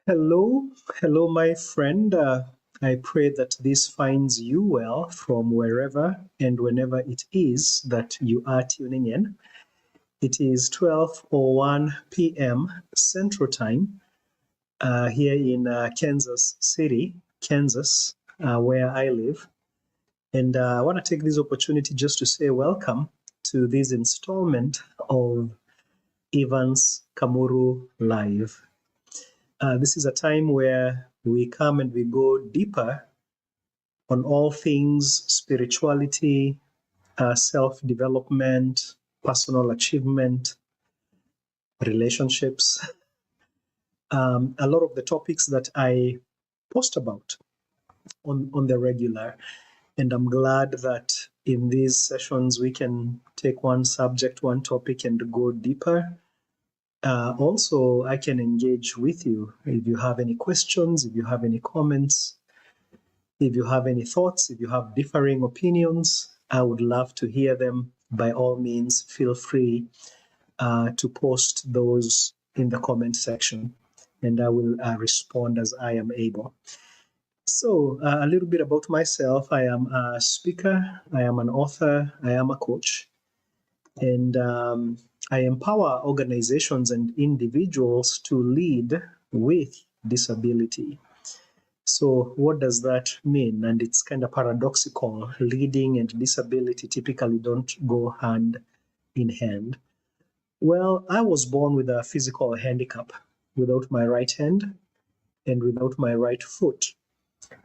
Hello, hello, my friend. I pray that this finds you well from wherever and whenever it is that you are tuning in. It is 12:01 p.m. Central Time here in Kansas City, Kansas, where I live. And I want to take this opportunity just to say welcome to this installment of Evans Kamuru Live. This is a time where we come and we go deeper on all things spirituality, self development, personal achievement, relationships. A lot of the topics that I post about on the regular. And I'm glad that in these sessions we can take one subject, one topic, and go deeper. Also, I can engage with you if you have any questions, if you have any comments, if you have any thoughts, if you have differing opinions. I would love to hear them. By all means, feel free to post those in the comment section, and I will respond as I am able. So, a little bit about myself. I am a speaker, I am an author, I am a coach, and I empower organizations and individuals to lead with disability. So, what does that mean? And it's kind of paradoxical. Leading and disability typically don't go hand in hand. Well, I was born with a physical handicap, without my right hand and without my right foot.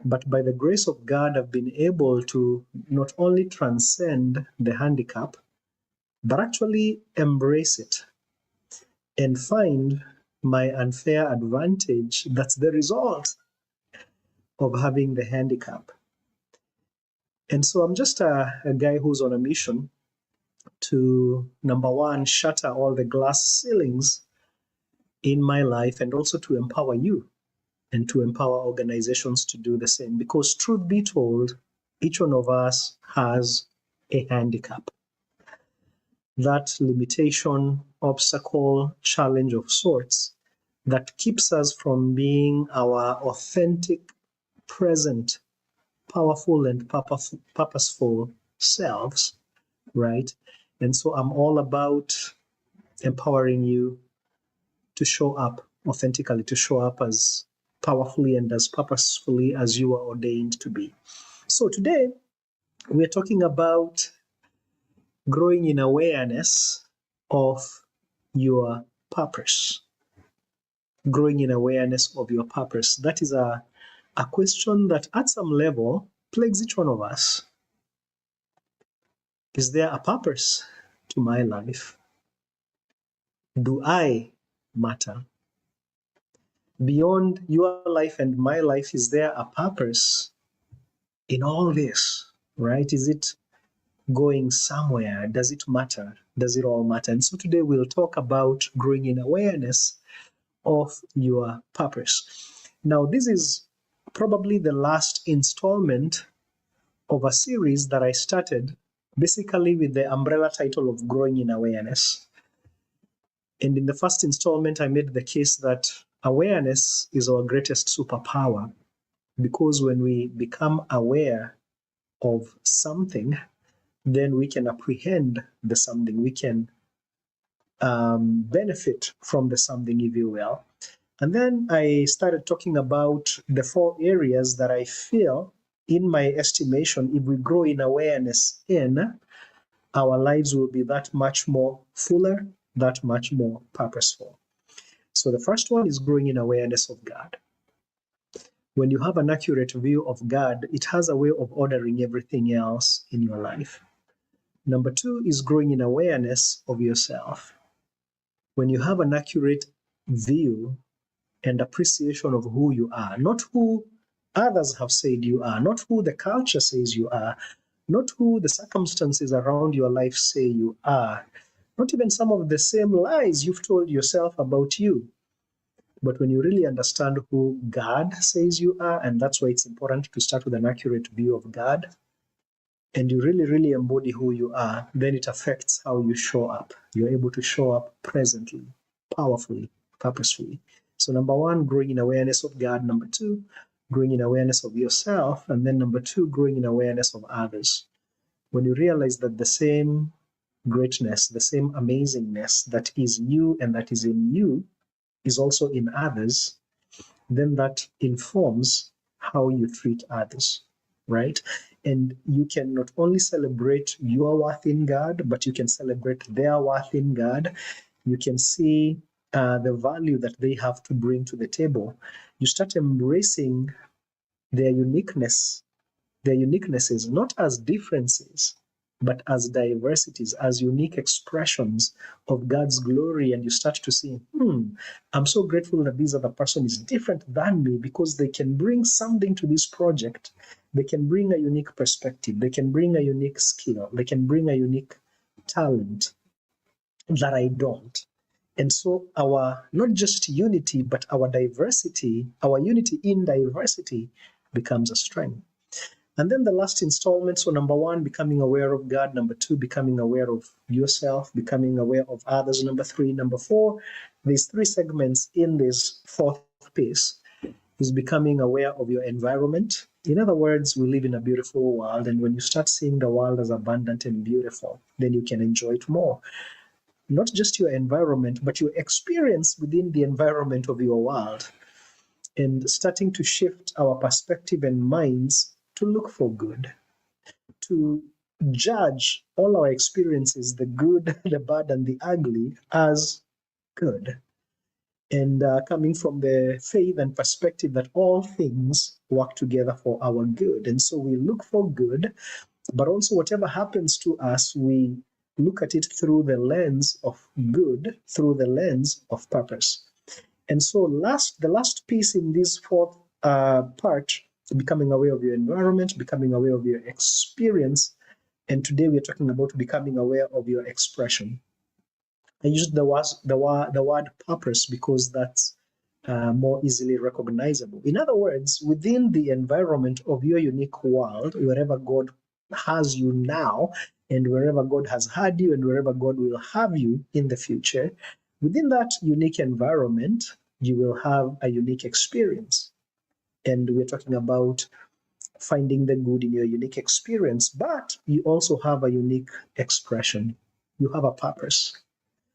But by the grace of God, I've been able to not only transcend the handicap, but actually embrace it and find my unfair advantage that's the result of having the handicap. And so I'm just a guy who's on a mission to, number one, shatter all the glass ceilings in my life, and also to empower you and to empower organizations to do the same. Because truth be told, each one of us has a handicap. That limitation, obstacle, challenge of sorts that keeps us from being our authentic, present, powerful, and purposeful selves, right? And so I'm all about empowering you to show up authentically, to show up as powerfully and as purposefully as you are ordained to be. So today, we're talking about growing in awareness of your purpose. Growing in awareness of your purpose. That is a question that at some level plagues each one of us. Is there a purpose to my life? Do I matter? Beyond your life and my life, is there a purpose in all this, right? Is it going somewhere? Does it matter? Does it all matter? And so today we'll talk about growing in awareness of your purpose. Now, this is probably the last installment of a series that I started basically with the umbrella title of Growing in Awareness. And in the first installment, I made the case that awareness is our greatest superpower, because when we become aware of something, then we can apprehend the something. We can benefit from the something, if you will. And then I started talking about the 4 areas that I feel, in my estimation, if we grow in awareness in, our lives will be that much more fuller, that much more purposeful. So the first one is growing in awareness of God. When you have an accurate view of God, it has a way of ordering everything else in your life. Number 2 is growing in awareness of yourself. When you have an accurate view and appreciation of who you are, not who others have said you are, not who the culture says you are, not who the circumstances around your life say you are, not even some of the same lies you've told yourself about you. But when you really understand who God says you are, and that's why it's important to start with an accurate view of God, and you really, really embody who you are, then it affects how you show up. You're able to show up presently, powerfully, purposefully. So number one, growing in awareness of God. Number two, growing in awareness of yourself. And then number two, growing in awareness of others. When you realize that the same greatness, the same amazingness that is you and that is in you is also in others, then that informs how you treat others, right? And you can not only celebrate your worth in God, but you can celebrate their worth in God. You can see the value that they have to bring to the table. You start embracing their uniqueness, their uniquenesses, not as differences, but as diversities, as unique expressions of God's glory. And you start to see, I'm so grateful that this other person is different than me because they can bring something to this project. They can bring a unique perspective. They can bring a unique skill. They can bring a unique talent that I don't. And so our not just unity, but our diversity, our unity in diversity becomes a strength. And then the last installment, so number one, becoming aware of God. Number two, becoming aware of yourself, becoming aware of others. Number three. Number four, these three segments in this fourth piece is becoming aware of your environment. In other words, we live in a beautiful world, and when you start seeing the world as abundant and beautiful, then you can enjoy it more. Not just your environment, but your experience within the environment of your world, and starting to shift our perspective and minds to look for good, to judge all our experiences, the good, the bad, and the ugly, as good. And coming from the faith and perspective that all things work together for our good. And so we look for good, but also whatever happens to us, we look at it through the lens of good, through the lens of purpose. And so the last piece in this fourth part, becoming aware of your environment, becoming aware of your experience, and today we're talking about becoming aware of your expression. I used the word purpose because that's more easily recognizable. In other words, within the environment of your unique world, wherever God has you now, and wherever God has had you, and wherever God will have you in the future, within that unique environment, you will have a unique experience. And we're talking about finding the good in your unique experience, but you also have a unique expression. You have a purpose.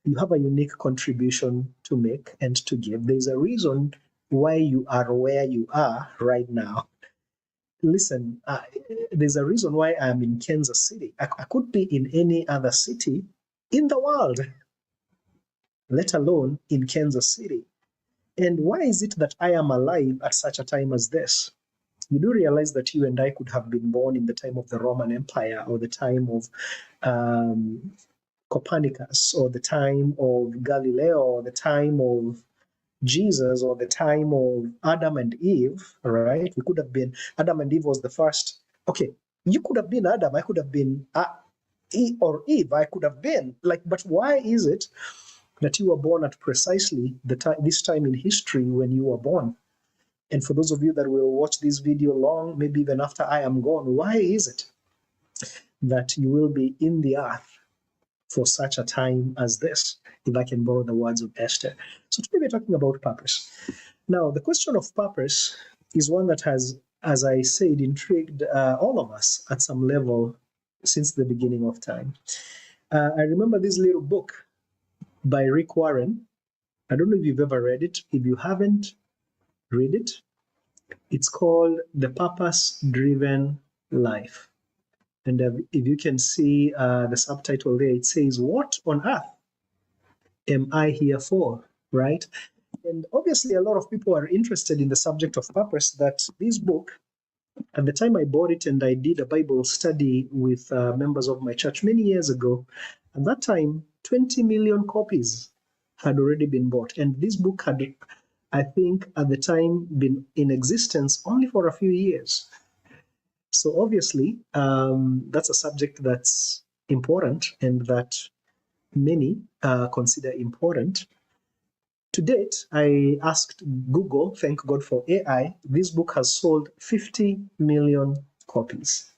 You have a unique contribution to make and to give. There's a reason why you are where you are right now. Listen, there's a reason why I'm in Kansas City. I could be in any other city in the world, let alone in Kansas City. And why is it that I am alive at such a time as this? You do realize that you and I could have been born in the time of the Roman Empire, or the time of Copernicus, or the time of Galileo, or the time of Jesus, or the time of Adam and Eve, right? We could have been, Adam and Eve was the first. Okay, you could have been Adam, I could have been or Eve, I could have been. But why is it that you were born at precisely this time in history when you were born? And for those of you that will watch this video long, maybe even after I am gone, why is it that you will be in the earth for such a time as this, if I can borrow the words of Esther? So today we're talking about purpose. Now, the question of purpose is one that has, as I said, intrigued all of us at some level since the beginning of time. I remember this little book by Rick Warren. I don't know if you've ever read it. If you haven't, read it. It's called The Purpose-Driven Life. And if you can see the subtitle there, it says, "What on earth am I here for?" Right? And obviously, a lot of people are interested in the subject of purpose. That this book, at the time I bought it and I did a Bible study with members of my church many years ago, at that time, 20 million copies had already been bought. And this book had, I think, at the time, been in existence only for a few years. So obviously, that's a subject that's important and that many consider important. To date, I asked Google, thank God for AI, this book has sold 50 million copies.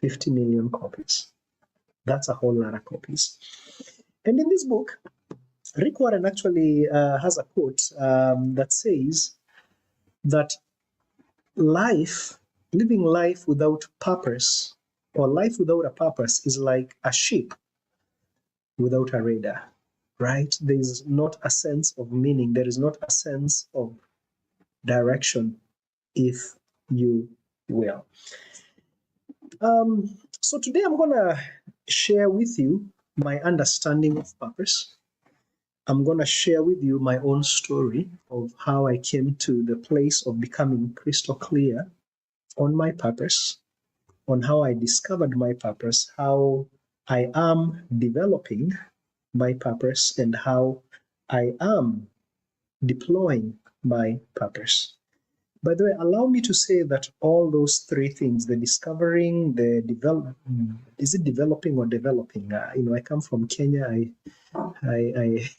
50 million copies. That's a whole lot of copies. And in this book, Rick Warren actually has a quote that says that living life without purpose, or life without a purpose, is like a ship without a radar, right? There is not a sense of meaning. There is not a sense of direction, if you will. So today I'm going to share with you my understanding of purpose. I'm going to share with you my own story of how I came to the place of becoming crystal clear on my purpose, on how I discovered my purpose, how I am developing my purpose, and how I am deploying my purpose. By the way, allow me to say that all those three things, the discovering, the is it developing or developing? I come from Kenya. I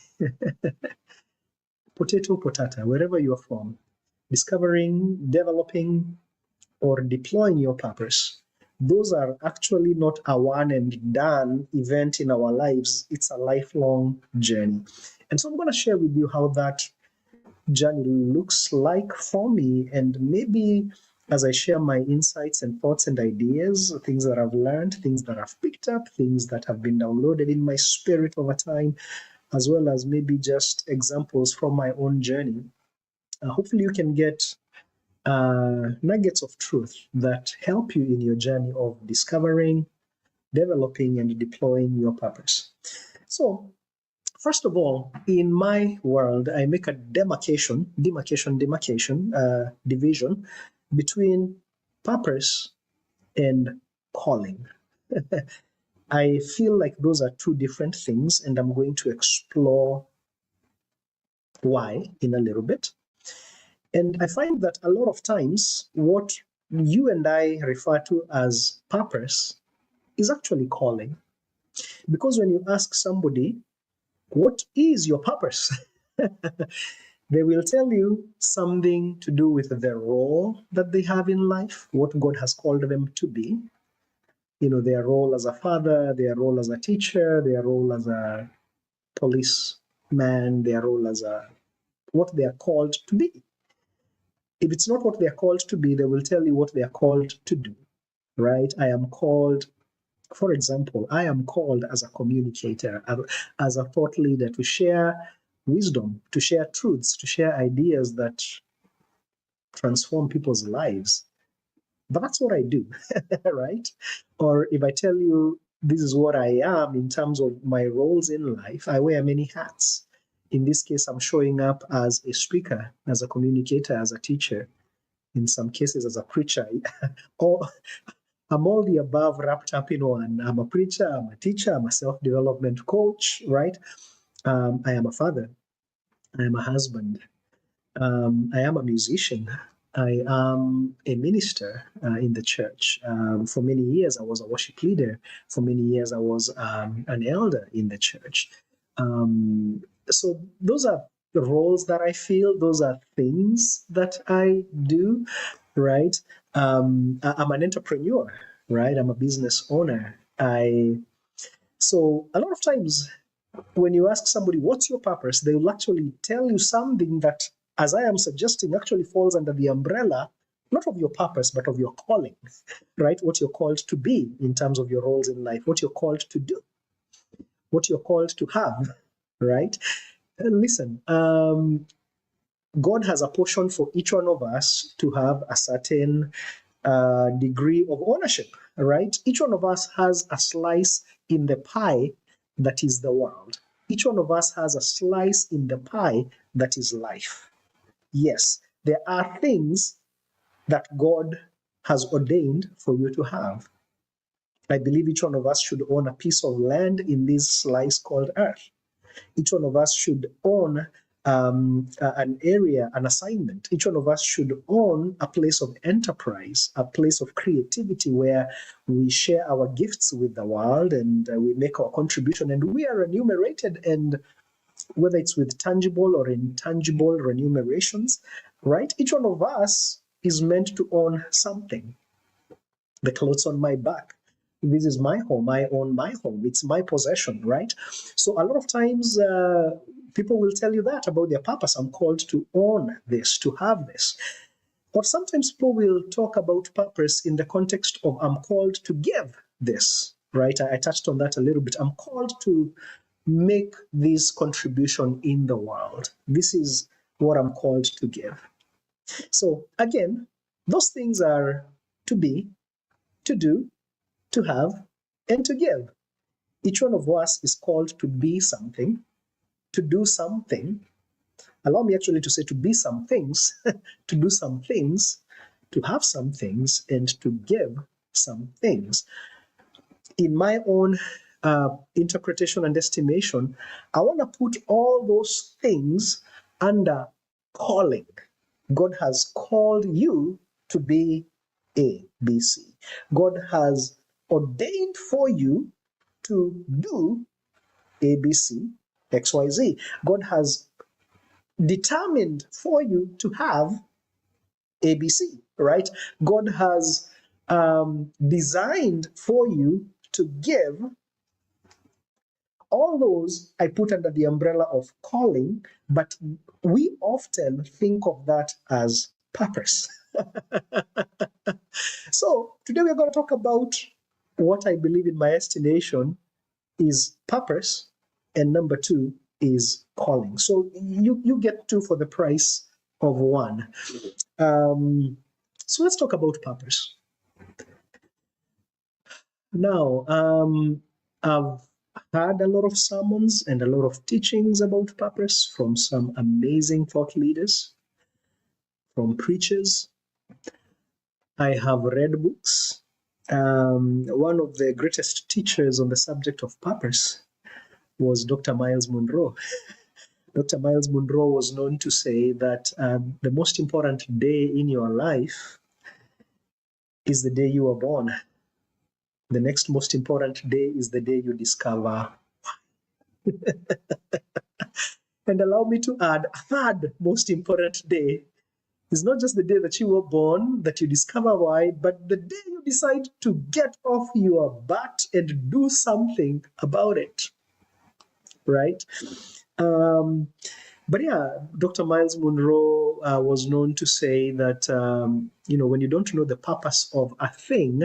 potato, wherever you're from, discovering, developing, or deploying your purpose, those are actually not a one and done event in our lives. It's a lifelong journey. And so I'm going to share with you how that journey looks like for me, and maybe as I share my insights and thoughts and ideas, things that I've learned, things that I've picked up, things that have been downloaded in my spirit over time, as well as maybe just examples from my own journey. Hopefully you can get nuggets of truth that help you in your journey of discovering, developing, and deploying your purpose. So, first of all, in my world, I make a division between purpose and calling. I feel like those are two different things, and I'm going to explore why in a little bit. And I find that a lot of times what you and I refer to as purpose is actually calling. Because when you ask somebody, what is your purpose? They will tell you something to do with their role that they have in life, what God has called them to be. Their role as a father, their role as a teacher, their role as a policeman, their role as what they are called to be. If it's not what they are called to be, they will tell you what they are called to do, right? I am called, for example, I am called as a communicator, as a thought leader, to share wisdom, to share truths, to share ideas that transform people's lives. But that's what I do, right? Or if I tell you this is what I am in terms of my roles in life, I wear many hats. In this case, I'm showing up as a speaker, as a communicator, as a teacher, in some cases as a preacher. Or I'm all the above wrapped up in one. I'm a preacher, I'm a teacher, I'm a self-development coach, right? I am a father, I am a husband, I am a musician, I am a minister in the church. For many years, I was a worship leader. For many years, I was an elder in the church. So those are the roles that I feel. Those are things that I do, right? I'm an entrepreneur, right? I'm a business owner. So a lot of times when you ask somebody, what's your purpose? They will actually tell you something that, as I am suggesting, actually falls under the umbrella, not of your purpose, but of your calling, right? What you're called to be in terms of your roles in life, what you're called to do, what you're called to have, right? And listen, God has a portion for each one of us to have a certain degree of ownership, right? Each one of us has a slice in the pie that is the world. Each one of us has a slice in the pie that is life. Yes, there are things that God has ordained for you to have. I believe each one of us should own a piece of land in this slice called earth. Each one of us should own an area, an assignment. Each one of us should own a place of enterprise, a place of creativity where we share our gifts with the world and we make our contribution, and we are remunerated, and whether it's with tangible or intangible remunerations, right? Each one of us is meant to own something. The clothes on my back, This is my home. I own my home. It's my possession, right? So a lot of times people will tell you that about their purpose. I'm called to own this, to have this. Or sometimes people will talk about purpose in the context of I'm called to give this, right? I touched on that a little bit. I'm called to make this contribution in the world. This is what I'm called to give. So again, those things are to be, to do, to have, and to give. Each one of us is called to be something, to do something. Allow me actually to say to be some things, to do some things, to have some things, and to give some things. In my own interpretation and estimation, I want to put all those things under calling. God has called you to be A, B, C. God has ordained for you to do A, B, C, X, Y, Z. God has determined for you to have A, B, C, right? God has designed for you to give. All those I put under the umbrella of calling, but we often think of that as purpose. So today we're going to talk about what I believe in my estimation is purpose, and number two is calling. So you get two for the price of one. So let's talk about purpose. Now, I've had a lot of sermons and a lot of teachings about purpose from some amazing thought leaders, from preachers. I have read books. One of the greatest teachers on the subject of purpose was Dr. Miles Monroe. Dr. Miles Monroe was known to say that the most important day in your life is the day you were born. The next most important day is the day you discover. And allow me to add, a third most important day is not just the day that you were born, that you discover why, but the day you decide to get off your butt and do something about it, right? But yeah, Dr. Miles Monroe was known to say that, when you don't know the purpose of a thing,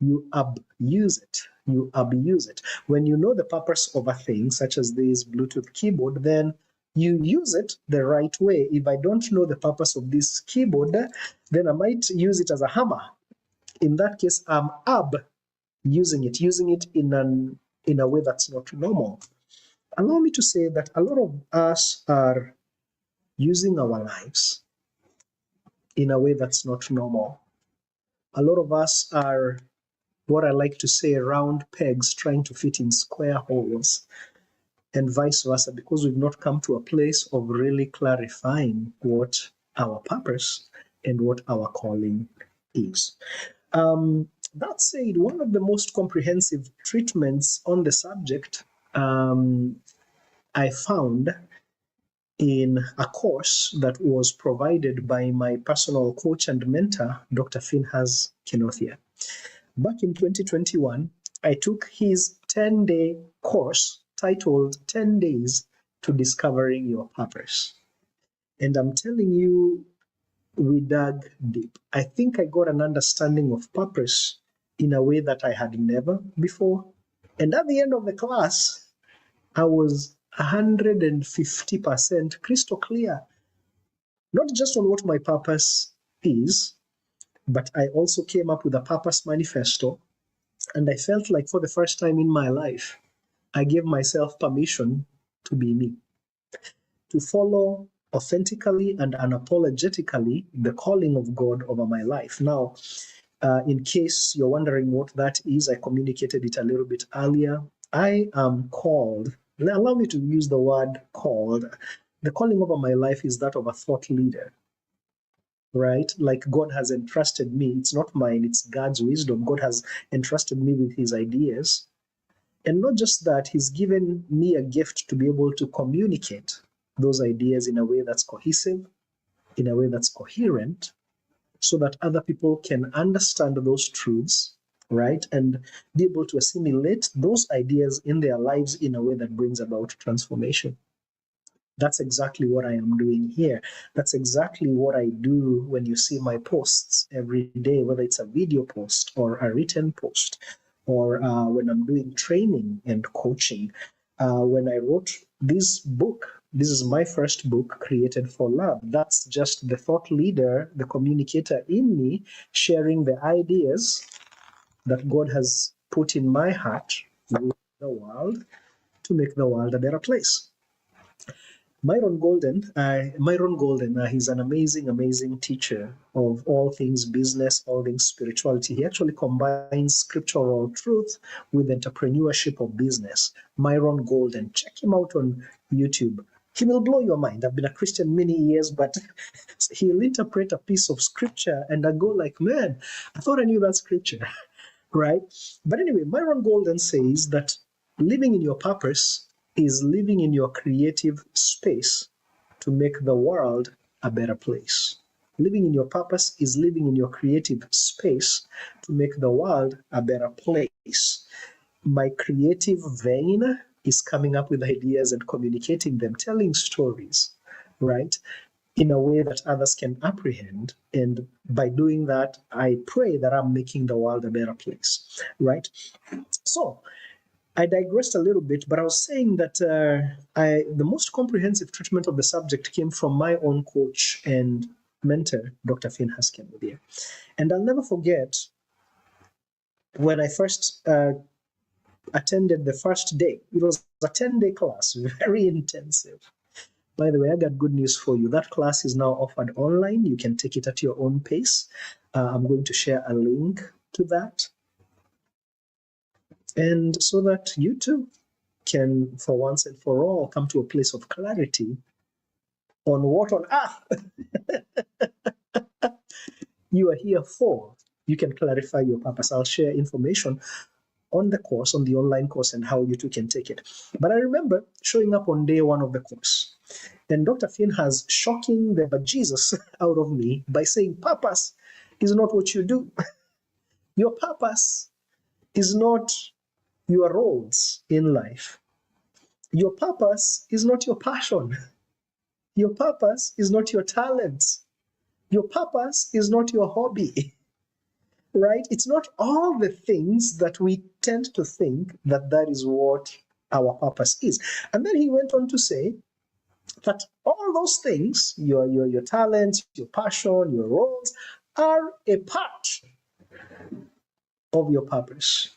you abuse it. You abuse it. When you know the purpose of a thing, such as this Bluetooth keyboard, then you use it the right way. If I don't know the purpose of this keyboard, then I might use it as a hammer. In that case, I'm using it in a way that's not normal. Allow me to say that a lot of us are using our lives in a way that's not normal. A lot of us are what I like to say round pegs trying to fit in square holes, and vice versa, because we've not come to a place of really clarifying what our purpose and what our calling is. That said, one of the most comprehensive treatments on the subject I found in a course that was provided by my personal coach and mentor, Dr. Phinehas Kinuthia. Back in 2021, I took his 10-day course titled 10 Days to Discovering Your Purpose. And I'm telling you, we dug deep. I think I got an understanding of purpose in a way that I had never before. And at the end of the class, I was 150% crystal clear, not just on what my purpose is, but I also came up with a purpose manifesto. And I felt like for the first time in my life, I gave myself permission to be me, to follow authentically and unapologetically the calling of God over my life. Now, in case you're wondering what that is, I communicated it a little bit earlier. I am called, allow me to use the word called. The calling over my life is that of a thought leader, right? Like God has entrusted me. It's not mine, it's God's wisdom. God has entrusted me with his ideas. And not just that, he's given me a gift to be able to communicate those ideas in a way that's cohesive, in a way that's coherent, so that other people can understand those truths right? And be able to assimilate those ideas in their lives in a way that brings about transformation. That's exactly what I am doing here. That's exactly what I do when you see my posts every day, whether it's a video post or a written post, or when I'm doing training and coaching. When I wrote this book, this is my first book, Created for Love. That's just the thought leader, the communicator in me, sharing the ideas that God has put in my heart with the world to make the world a better place. Myron Golden, he's an amazing teacher of all things business, all things spirituality. He actually combines scriptural truth with entrepreneurship of business. Myron Golden, check him out on YouTube. He will blow your mind. I've been a Christian many years, but he'll interpret a piece of scripture and I go like, man, I thought I knew that scripture, right? But anyway, Myron Golden says that living in your purpose is living in your creative space to make the world a better place. Living in your purpose is living in your creative space to make the world a better place. My creative vein is coming up with ideas and communicating them, telling stories, right, in a way that others can apprehend. And by doing that, I pray that I'm making the world a better place, right? So, I digressed a little bit, but I was saying that the most comprehensive treatment of the subject came from my own coach and mentor, Dr. Finn Haskenmudia. And I'll never forget when I first attended the first day. It was a 10-day class, very intensive. By the way, I got good news for you. That class is now offered online. You can take it at your own pace. I'm going to share a link to that. And so that you too can, for once and for all, come to a place of clarity on what on earth you are here for. You can clarify your purpose. I'll share information on the course, on the online course, and how you too can take it. But I remember showing up on day one of the course, and Dr. Finn has shocking the bejesus out of me by saying, purpose is not what you do. Your purpose is not your roles in life. Your purpose is not your passion. Your purpose is not your talents. Your purpose is not your hobby, right? It's not all the things that we tend to think that that is what our purpose is. And then he went on to say that all those things, your talents, your passion, your roles, are a part of your purpose.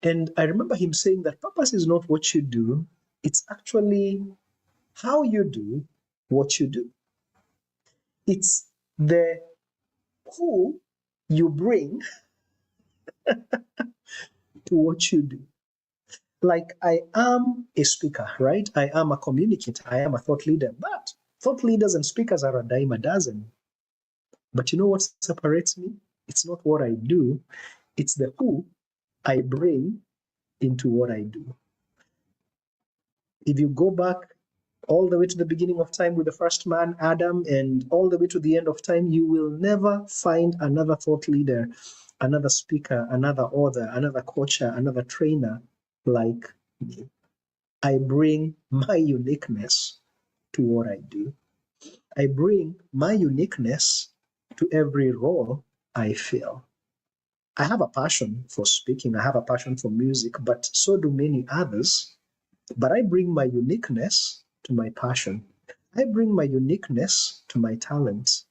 And I remember him saying that purpose is not what you do, it's actually how you do what you do. It's the who you bring to what you do. Like, I am a speaker, right? I am a communicator. I am a thought leader. But thought leaders and speakers are a dime a dozen. But you know what separates me? It's not what I do, it's the who I bring into what I do. If you go back all the way to the beginning of time with the first man, Adam, and all the way to the end of time, you will never find another thought leader, another speaker, another author, another coacher, another trainer like me. I bring my uniqueness to what I do. I bring my uniqueness to every role I fill. I have a passion for speaking, I have a passion for music, but so do many others. But I bring my uniqueness to my passion. I bring my uniqueness to my talents.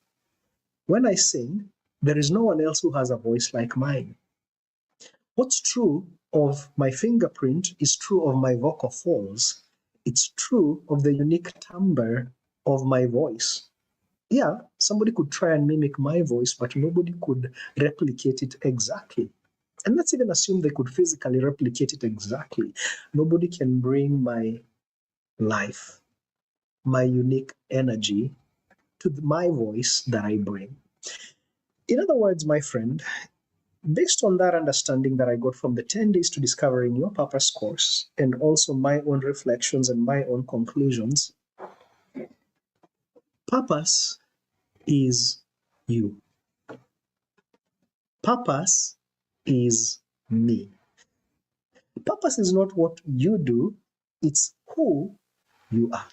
When I sing, there is no one else who has a voice like mine. What's true of my fingerprint is true of my vocal folds. It's true of the unique timbre of my voice. Yeah, somebody could try and mimic my voice, but nobody could replicate it exactly. And let's even assume they could physically replicate it exactly. Nobody can bring my life, my unique energy to my voice that I bring. In other words, my friend, based on that understanding that I got from the 10 Days to Discovering Your Purpose course, and also my own reflections and my own conclusions, purpose is you. Purpose is me. Purpose is not what you do, it's who you are.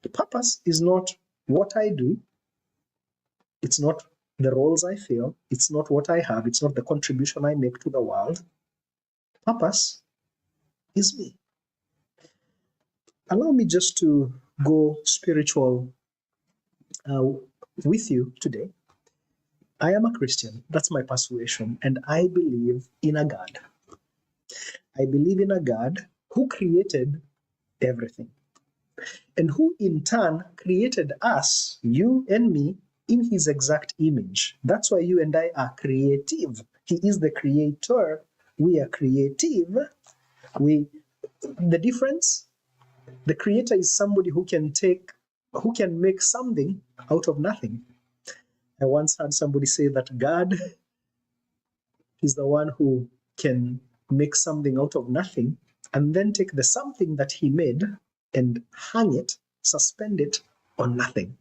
The purpose is not what I do, it's not the roles I fill, it's not what I have, it's not the contribution I make to the world. Purpose is me. Allow me just to go spiritual with you today. I am a Christian, that's my persuasion, and I believe in a God. I believe in a God who created everything, and who in turn created us, you and me, in his exact image. That's why you and I are creative. He is the creator. We are creative. The difference, the creator is somebody who can make something out of nothing. I once heard somebody say that God is the one who can make something out of nothing and then take the something that he made and hang it, suspend it on nothing.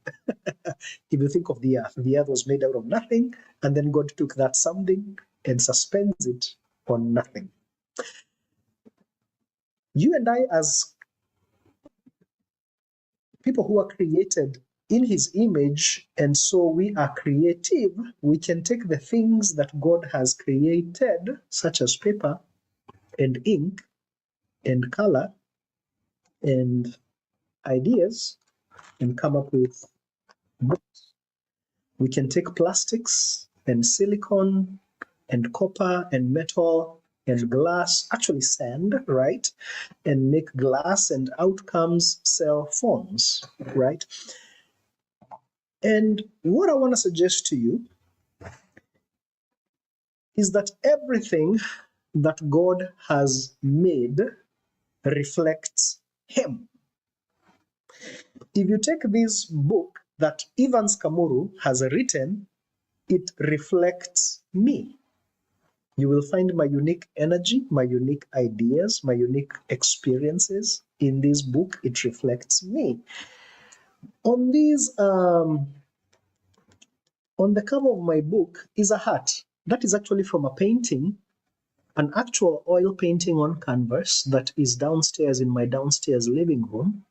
If you think of the earth was made out of nothing, and then God took that something and suspends it on nothing. You and I, as people who are created in his image, and so we are creative, we can take the things that God has created, such as paper and ink and color and ideas, and come up with books. We can take plastics and silicon and copper and metal and glass, actually sand, right? And make glass, and out comes cell phones, right? And what I want to suggest to you is that everything that God has made reflects him. If you take this book that Evans Kamuru has written, it reflects me. You will find my unique energy, my unique ideas, my unique experiences in this book. It reflects me. On the cover of my book is a hat. That is actually from a painting, an actual oil painting on canvas that is downstairs in my downstairs living room.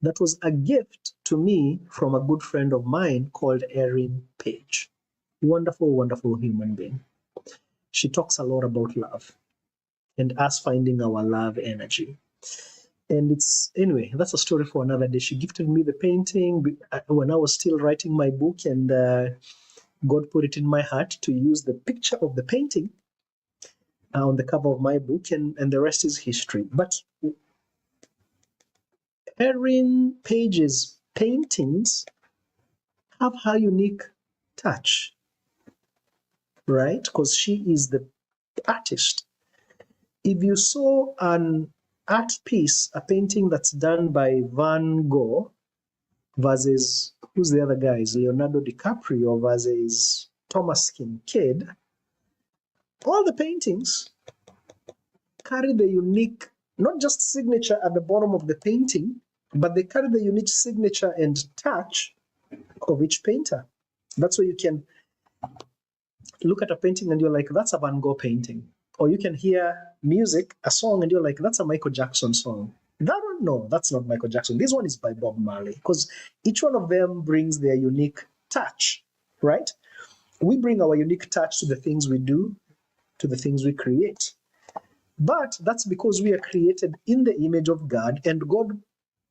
That was a gift to me from a good friend of mine called Erin Page. Wonderful, wonderful human being. She talks a lot about love and us finding our love energy. And anyway, that's a story for another day. She gifted me the painting when I was still writing my book, and God put it in my heart to use the picture of the painting on the cover of my book, and the rest is history. But Erin Page's paintings have her unique touch, right? Because she is the artist. If you saw an art piece, a painting that's done by Van Gogh versus, who's the other guy? Is Leonardo DiCaprio versus Thomas Kinkade, all the paintings carry the unique, not just signature at the bottom of the painting, but they carry the unique signature and touch of each painter. That's why you can look at a painting and you're like, that's a Van Gogh painting. Or you can hear music, a song, and you're like, that's a Michael Jackson song. That one, no, that's not Michael Jackson. This one is by Bob Marley, because each one of them brings their unique touch, right? We bring our unique touch to the things we do, to the things we create. But that's because we are created in the image of God, and God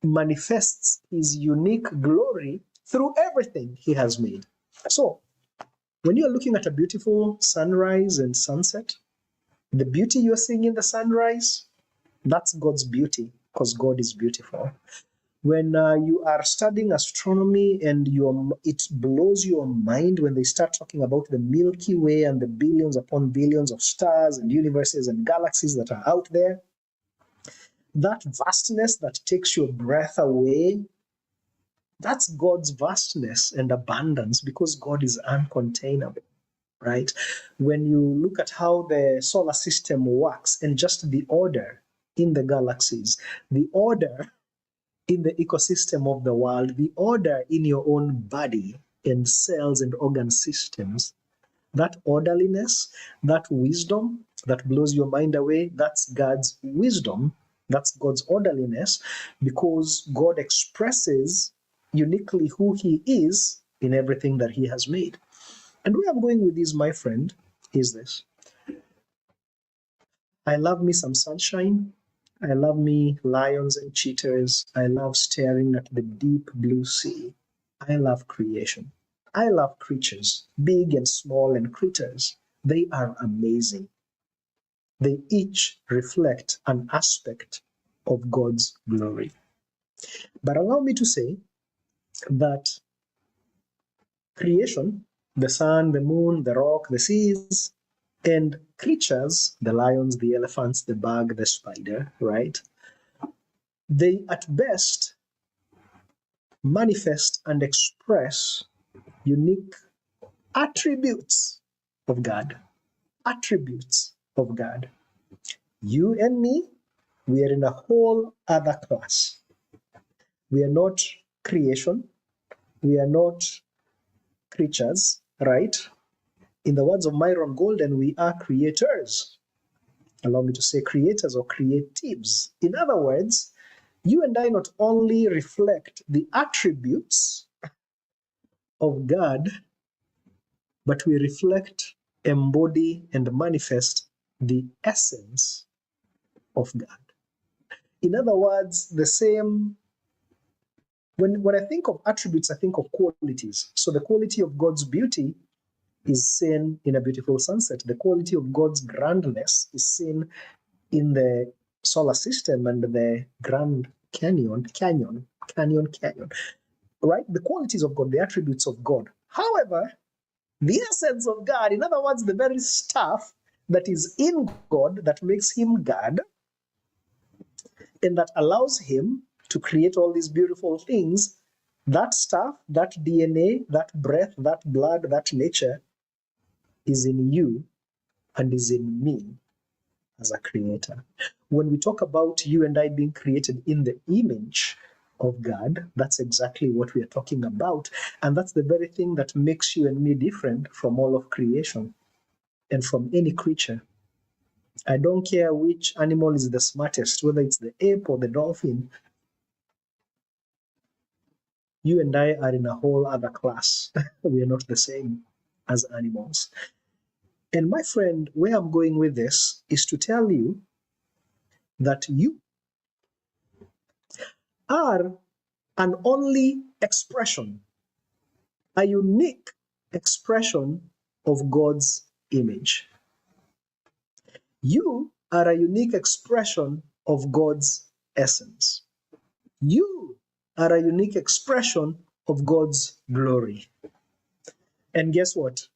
manifests his unique glory through everything he has made. So, when you're looking at a beautiful sunrise and sunset, the beauty you're seeing in the sunrise, that's God's beauty, because God is beautiful. When you are studying astronomy and it blows your mind when they start talking about the Milky Way and the billions upon billions of stars and universes and galaxies that are out there, that vastness that takes your breath away, that's God's vastness and abundance, because God is uncontainable, right? When you look at how the solar system works and just the order in the galaxies, the order in the ecosystem of the world, the order in your own body and cells and organ systems, that orderliness, that wisdom that blows your mind away, that's God's wisdom, that's God's orderliness, because God expresses uniquely who He is in everything that He has made. And where I'm going with this, my friend, is this. I love me some sunshine. I love me lions and cheetahs. I love staring at the deep blue sea. I love creation. I love creatures, big and small and critters. They are amazing. They each reflect an aspect of God's glory. But allow me to say that creation, the sun, the moon, the rock, the seas, and creatures, the lions, the elephants, the bug, the spider, right? They at best manifest and express unique attributes of God. Attributes of God. You and me, we are in a whole other class. We are not creation. We are not creatures, right? In the words of Myron Golden, we are creators. Allow me to say creators or creatives. In other words, you and I not only reflect the attributes of God, but we reflect, embody, and manifest the essence of God. In other words, the same. When I think of attributes, I think of qualities. So the quality of God's beauty is seen in a beautiful sunset. The quality of God's grandness is seen in the solar system and the Grand Canyon, right? The qualities of God, the attributes of God. However, the essence of God, in other words, the very stuff that is in God that makes Him God and that allows Him to create all these beautiful things, that stuff, that DNA, that breath, that blood, that nature is in you and is in me as a creator. When we talk about you and I being created in the image of God, that's exactly what we are talking about. And that's the very thing that makes you and me different from all of creation and from any creature. I don't care which animal is the smartest, whether it's the ape or the dolphin. You and I are in a whole other class. We are not the same as animals. And my friend, where I'm going with this is to tell you that you are an only expression, a unique expression of God's image. You are a unique expression of God's essence. You are a unique expression of God's glory. And guess what?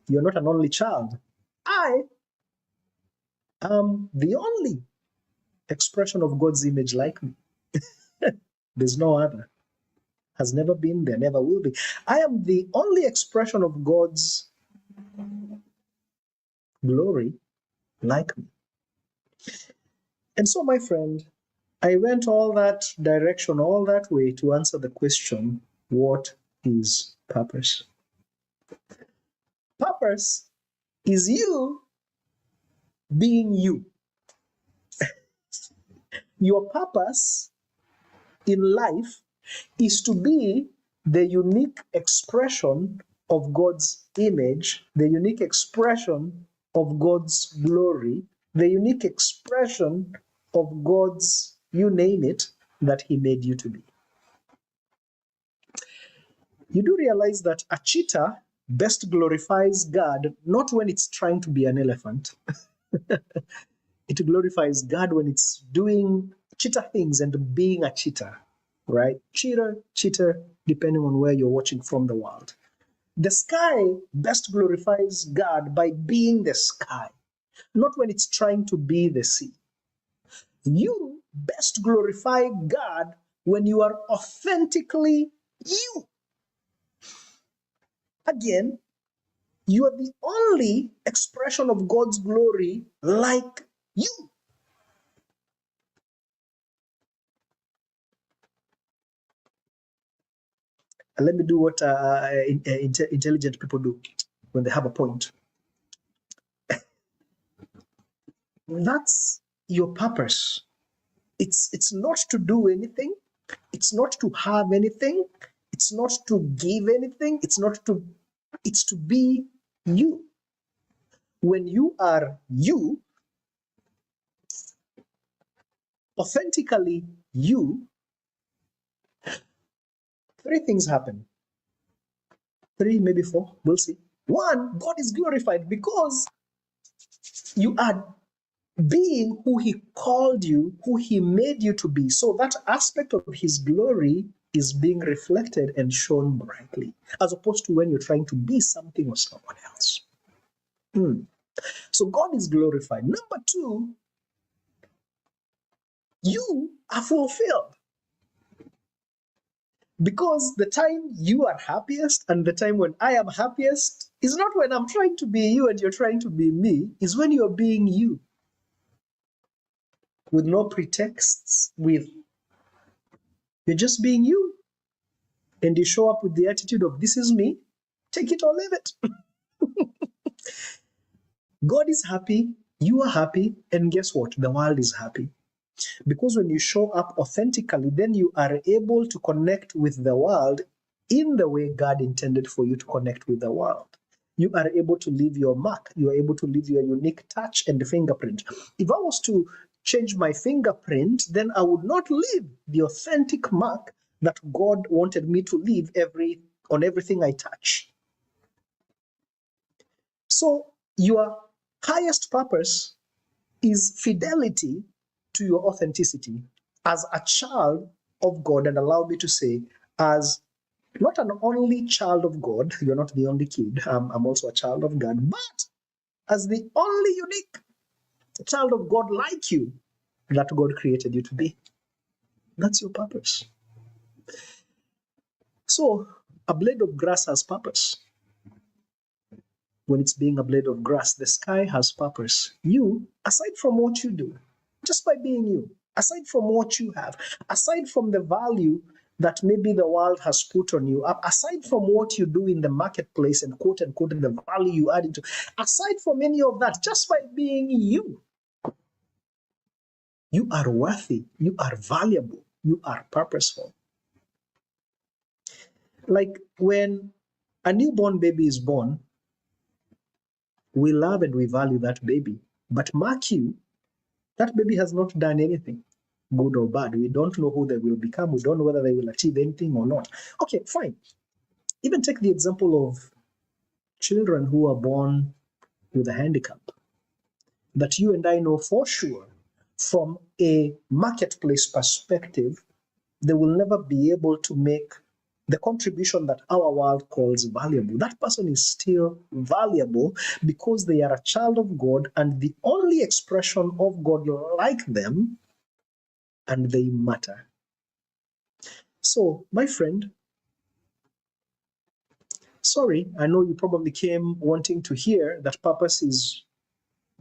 You're not an only child. I am the only expression of God's image like me. There's no other. Has never been, there never will be. I am the only expression of God's glory like me. And so, my friend, I went all that direction, all that way to answer the question, what is purpose? Purpose is you being you. Your purpose in life is to be the unique expression of God's image, the unique expression of God's glory, the unique expression of God's, you name it, that He made you to be. You do realize that a cheetah best glorifies God not when it's trying to be an elephant. It glorifies God when it's doing cheetah things and being a cheetah, right? Cheetah, depending on where you're watching from the world. The sky best glorifies God by being the sky, not when it's trying to be the sea. You best glorify God when you are authentically you. Again, you are the only expression of God's glory like you. And let me do what intelligent people do. when they have a point. That's your purpose. It's not to do anything. It's not to have anything. It's not to give anything. It's to be you. When you are you, authentically you, three things happen. Three, maybe four, we'll see. One, God is glorified because you are being who He called you, who He made you to be. So that aspect of His glory is being reflected and shown brightly, as opposed to when you're trying to be something or someone else. So God is glorified. Number two, you are fulfilled. Because the time you are happiest and the time when I am happiest is not when I'm trying to be you and you're trying to be me, is when you're being you. With no pretexts, you're just being you. And you show up with the attitude of, this is me, take it or leave it. God is happy, you are happy, and guess what? The world is happy. Because when you show up authentically, then you are able to connect with the world in the way God intended for you to connect with the world. You are able to leave your mark. You are able to leave your unique touch and fingerprint. If I was to change my fingerprint, then I would not leave the authentic mark that God wanted me to leave on everything I touch. So your highest purpose is fidelity to your authenticity as a child of God, and allow me to say, as not an only child of God, you're not the only kid, I'm also a child of God, but as the only unique child of God like you that God created you to be. That's your purpose. So a blade of grass has purpose. When it's being a blade of grass, the sky has purpose. You, aside from what you do, just by being you, aside from what you have, aside from the value that maybe the world has put on you, aside from what you do in the marketplace and quote unquote the value you add into, aside from any of that, just by being you, you are worthy, you are valuable, you are purposeful. Like when a newborn baby is born, we love and we value that baby. But mark you, that baby has not done anything, good or bad. We don't know who they will become. We don't know whether they will achieve anything or not. Okay, fine. Even take the example of children who are born with a handicap, that you and I know for sure from a marketplace perspective, they will never be able to make the contribution that our world calls valuable. That person is still valuable because they are a child of God and the only expression of God like them, and they matter. So, my friend, sorry, I know you probably came wanting to hear that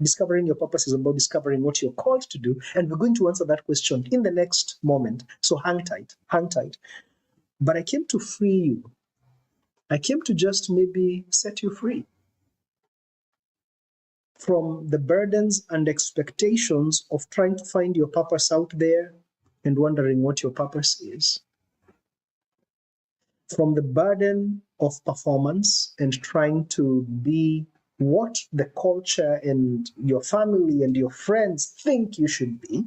discovering your purpose is about discovering what you're called to do. And we're going to answer that question in the next moment. So hang tight, hang tight. But I came to free you. I came to just maybe set you free from the burdens and expectations of trying to find your purpose out there and wondering what your purpose is. From the burden of performance and trying to be what the culture and your family and your friends think you should be,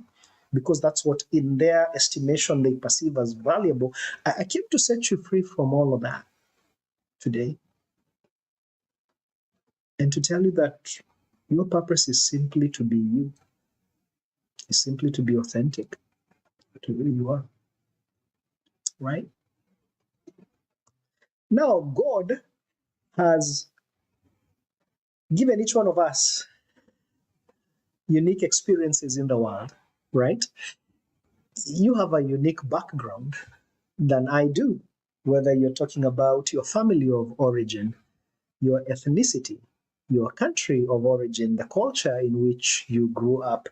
because that's what in their estimation they perceive as valuable. I came to set you free from all of that today and to tell you that your purpose is simply to be you. It's simply to be authentic to who you are, right? Now, God has given each one of us unique experiences in the world, right? You have a unique background than I do, whether you're talking about your family of origin, your ethnicity, your country of origin, the culture in which you grew up,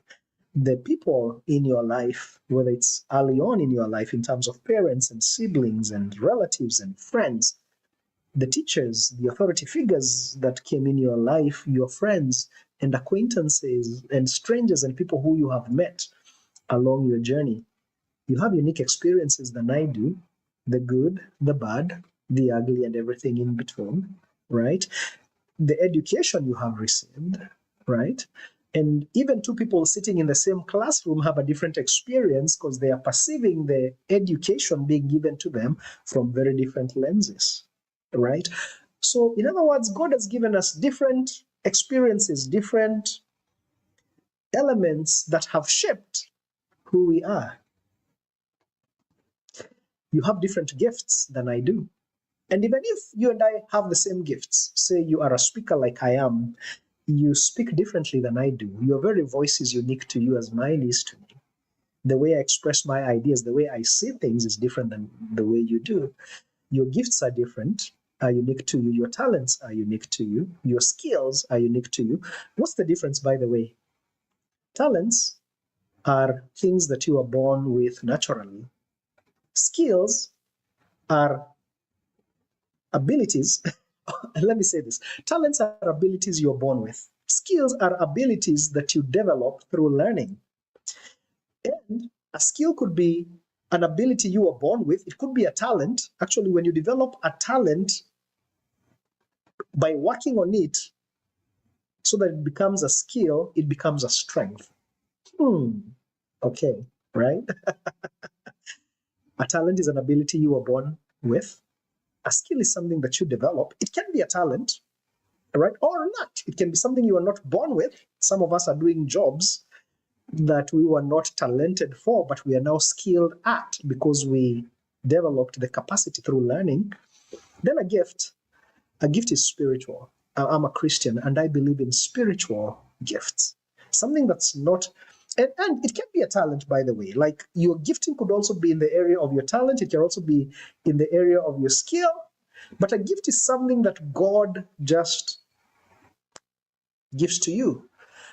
the people in your life, whether it's early on in your life in terms of parents and siblings and relatives and friends. the teachers, the authority figures that came in your life, your friends and acquaintances and strangers and people who you have met along your journey. You have unique experiences than I do, the good, the bad, the ugly, and everything in between, right? The education you have received, right? And even two people sitting in the same classroom have a different experience because they are perceiving the education being given to them from very different lenses, right? So, in other words, God has given us different experiences, different elements that have shaped who we are. You have different gifts than I do. And even if you and I have the same gifts, say you are a speaker like I am, you speak differently than I do. Your very voice is unique to you as mine is to me. The way I express my ideas, the way I see things is different than the way you do. Your gifts are different, are unique to you. Your talents are unique to you. Your skills are unique to you. What's the difference, by the way? Talents are things that you are born with naturally. Skills are abilities. Let me say this. Talents are abilities you're born with. Skills are abilities that you develop through learning. And a skill could be an ability you were born with. It could be a talent. Actually, when you develop a talent by working on it so that it becomes a skill, it becomes a strength. Okay, right? A talent is an ability you were born with. A skill is something that you develop. It can be a talent, right? Or not. It can be something you are not born with. Some of us are doing jobs that we were not talented for, but we are now skilled at because we developed the capacity through learning. Then a gift is spiritual. I'm a Christian and I believe in spiritual gifts. Something that's not, and it can be a talent, by the way. Like your gifting could also be in the area of your talent. It can also be in the area of your skill. But a gift is something that God just gives to you.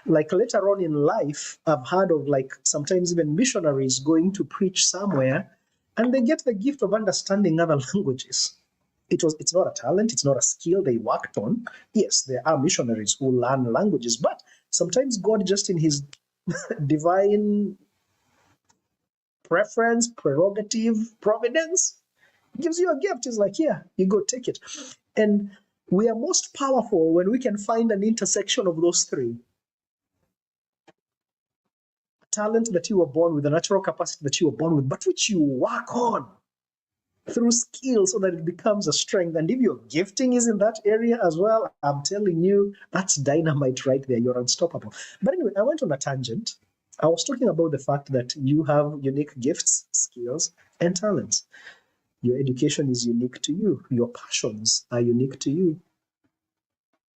Like later on in life, I've heard of like sometimes even missionaries going to preach somewhere and they get the gift of understanding other languages. It's not a talent, it's not a skill they worked on. Yes, there are missionaries who learn languages, but sometimes God just in his divine preference, prerogative, providence, gives you a gift. It's like, yeah, you go take it. And we are most powerful when we can find an intersection of those three. A talent that you were born with, a natural capacity that you were born with, but which you work on through skill so that it becomes a strength. And if your gifting is in that area as well, I'm telling you, that's dynamite right there. You're unstoppable. But anyway, I went on a tangent. I was talking about the fact that you have unique gifts, skills, and talents. Your education is unique to you. Your passions are unique to you.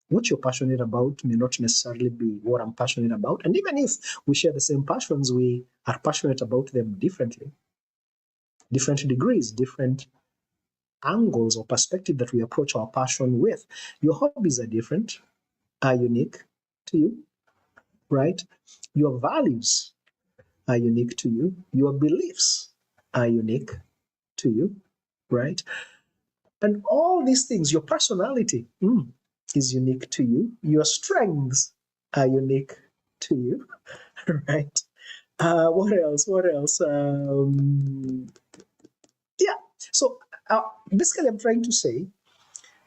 What you're passionate about may not necessarily be what I'm passionate about. And even if we share the same passions, we are passionate about them differently. Different degrees, different angles or perspective that we approach our passion with. Your hobbies are different, are unique to you, right? Your values are unique to you. Your beliefs are unique to you, right? And all these things, your personality is unique to you. Your strengths are unique to you, right? What else? Yeah. So basically, I'm trying to say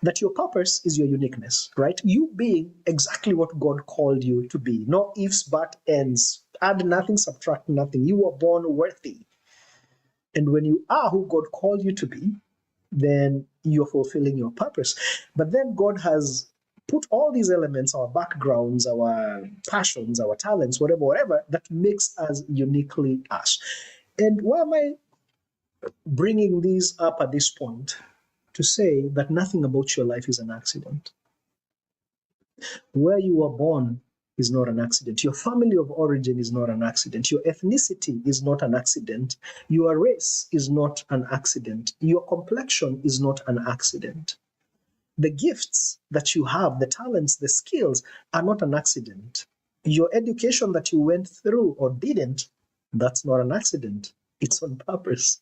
that your purpose is your uniqueness, right? You being exactly what God called you to be. No ifs, but ends. Add nothing, subtract nothing. You were born worthy. And when you are who God called you to be, then you're fulfilling your purpose. But then God has put all these elements, our backgrounds, our passions, our talents, whatever, that makes us uniquely us. And why am I bringing these up at this point? To say that nothing about your life is an accident. Where you were born is not an accident. Your family of origin is not an accident. Your ethnicity is not an accident. Your race is not an accident. Your complexion is not an accident. The gifts that you have, the talents, the skills are not an accident. Your education that you went through or didn't, that's not an accident. It's on purpose.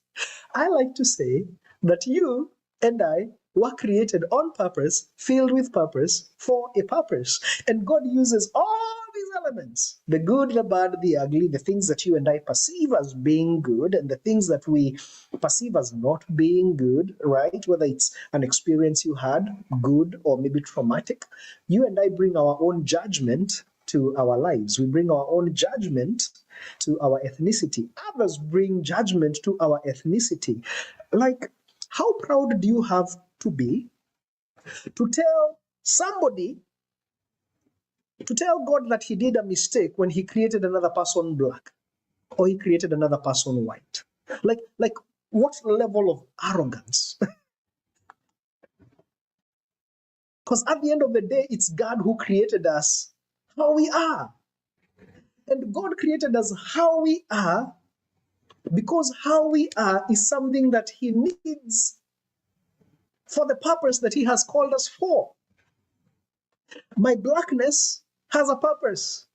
I like to say that you and I were created on purpose, filled with purpose, for a purpose. And God uses all these elements, the good, the bad, the ugly, the things that you and I perceive as being good, and the things that we perceive as not being good, right? Whether it's an experience you had, good or maybe traumatic. You and I bring our own judgment to our lives. We bring our own judgment to our ethnicity. Others bring judgment to our ethnicity. Like, how proud do you have to be to tell somebody, to tell God that he did a mistake when he created another person black or he created another person white? Like what level of arrogance? Because at the end of the day, it's God who created us how we are. And God created us how we are because how we are is something that he needs for the purpose that he has called us for. My blackness has a purpose.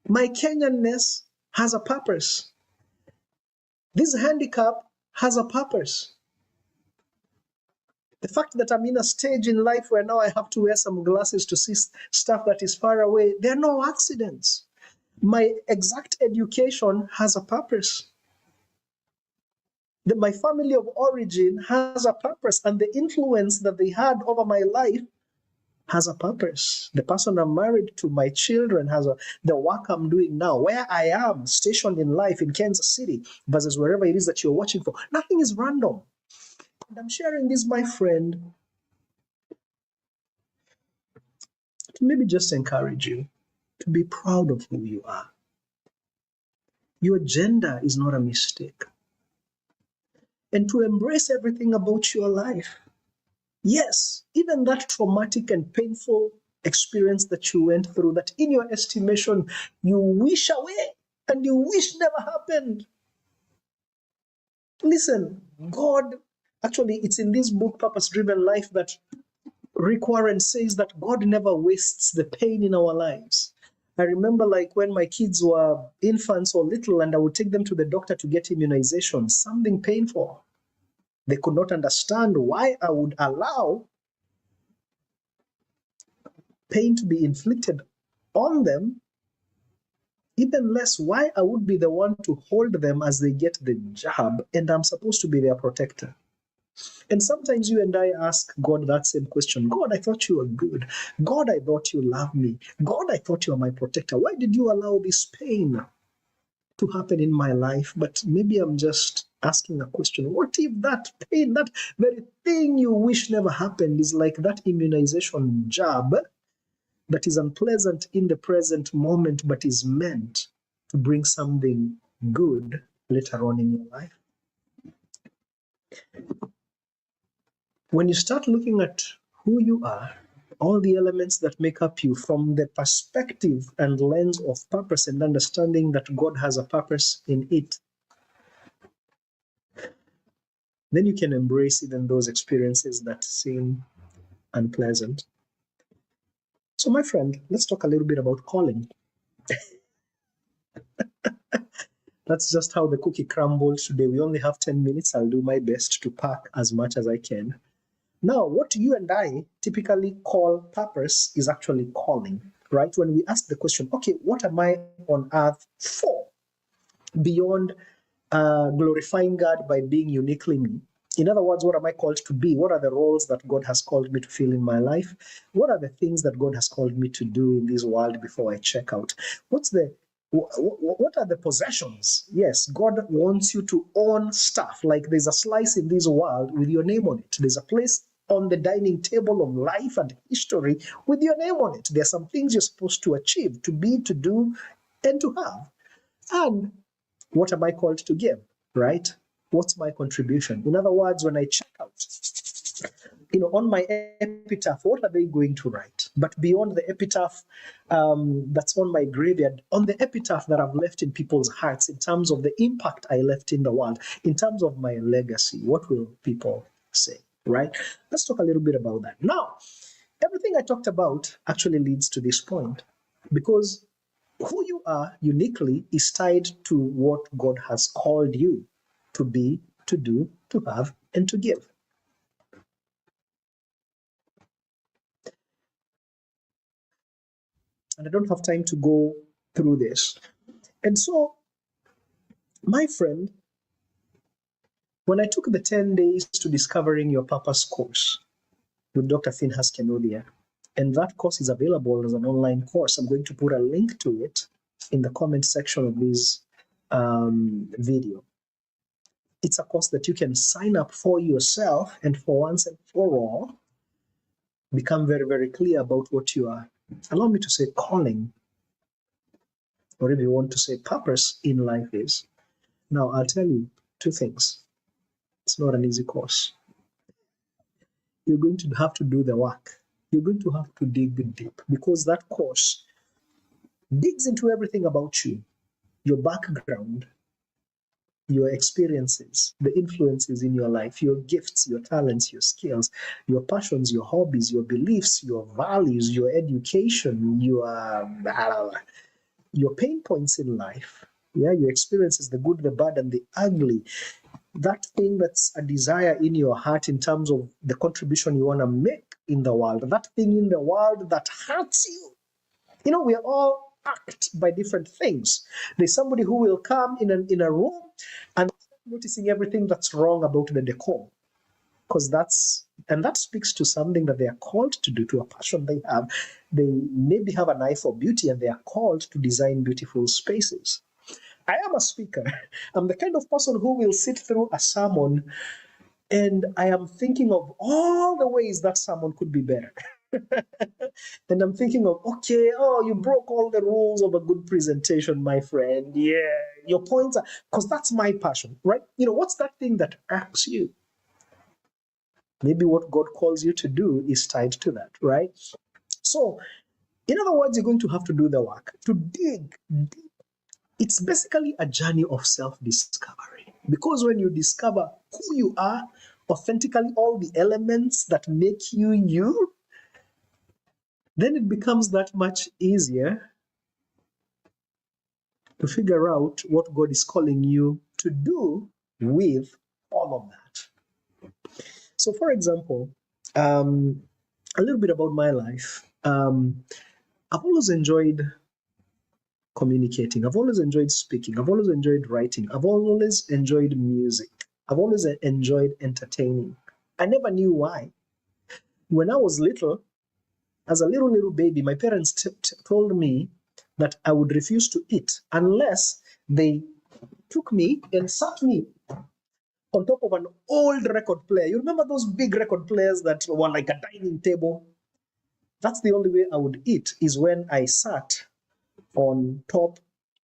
My Kenyanness has a purpose. This handicap has a purpose. The fact that I'm in a stage in life where now I have to wear some glasses to see stuff that is far away, there are no accidents. My exact education has a purpose. My family of origin has a purpose, and the influence that they had over my life has a purpose. The person I'm married to, my children, the work I'm doing now, where I am stationed in life in Kansas City versus wherever it is that you're watching for. Nothing is random. And I'm sharing this, my friend, to maybe just encourage you to be proud of who you are. Your gender is not a mistake. And to embrace everything about your life. Yes, even that traumatic and painful experience that you went through, that in your estimation, you wish away and you wish never happened. Listen, God, actually, it's in this book, Purpose Driven Life, that Rick Warren says that God never wastes the pain in our lives. I remember like when my kids were infants or little and I would take them to the doctor to get immunization, something painful. They could not understand why I would allow pain to be inflicted on them, even less why I would be the one to hold them as they get the jab, and I'm supposed to be their protector. And sometimes you and I ask God that same question. God, I thought you were good. God, I thought you loved me. God, I thought you were my protector. Why did you allow this pain to happen in my life? But maybe I'm just asking a question. What if that pain, that very thing you wish never happened, is like that immunization jab that is unpleasant in the present moment, but is meant to bring something good later on in your life? When you start looking at who you are, all the elements that make up you from the perspective and lens of purpose and understanding that God has a purpose in it, then you can embrace even those experiences that seem unpleasant. So, my friend, let's talk a little bit about calling. That's just how the cookie crumbled today. We only have 10 minutes. I'll do my best to pack as much as I can. Now, what you and I typically call purpose is actually calling, right? When we ask the question, okay, what am I on earth for? Beyond glorifying God by being uniquely me. In other words, what am I called to be? What are the roles that God has called me to fill in my life? What are the things that God has called me to do in this world before I check out? What are the possessions? Yes, God wants you to own stuff. Like there's a slice in this world with your name on it. There's a place on the dining table of life and history with your name on it. There are some things you're supposed to achieve, to be, to do, and to have. And what am I called to give, right? What's my contribution? In other words, when I check out, on my epitaph, what are they going to write? But beyond the epitaph that's on my graveyard, on the epitaph that I've left in people's hearts, in terms of the impact I left in the world, in terms of my legacy, what will people say, right? Let's talk a little bit about that. Now, everything I talked about actually leads to this point, because who you are uniquely is tied to what God has called you to be, to do, to have, and to give. And I don't have time to go through this. And so, my friend, when I took the 10 days to discovering your purpose course with Dr. Finhas Kenodia, and that course is available as an online course. I'm going to put a link to it in the comment section of this video. It's a course that you can sign up for yourself, and for once and for all, become very, very clear about what you are, allow me to say, calling, or if you want to say purpose in life is. Now, I'll tell you two things. It's not an easy course. You're going to have to do the work. You're going to have to dig deep, because that course digs into everything about you, your background, your experiences, the influences in your life, your gifts, your talents, your skills, your passions, your hobbies, your beliefs, your values, your education, your pain points in life, your experiences, the good, the bad, and the ugly. That thing that's a desire in your heart in terms of the contribution you want to make in the world, that thing in the world that hurts you. You know, we are all act by different things. There's somebody who will come in a room and noticing everything that's wrong about the decor, because that speaks to something that they are called to do, to a passion they have. They maybe have an eye for beauty, and they are called to design beautiful spaces. I am a speaker. I'm the kind of person who will sit through a sermon and I am thinking of all the ways that sermon could be better. And I'm thinking of, okay, you broke all the rules of a good presentation, my friend. Yeah, your points are, because that's my passion, right? You know, what's that thing that irks you? Maybe what God calls you to do is tied to that, right? So, in other words, you're going to have to do the work, to dig deep. It's basically a journey of self-discovery, because when you discover who you are authentically, all the elements that make you you, then it becomes that much easier to figure out what God is calling you to do with all of that. So, for example, a little bit about my life. I've always enjoyed communicating. I've always enjoyed speaking. I've always enjoyed writing. I've always enjoyed music. I've always enjoyed entertaining. I never knew why. When I was little, as a little baby, my parents told me that I would refuse to eat unless they took me and sat me on top of an old record player. You remember those big record players that were like a dining table? That's the only way I would eat, is when I sat on top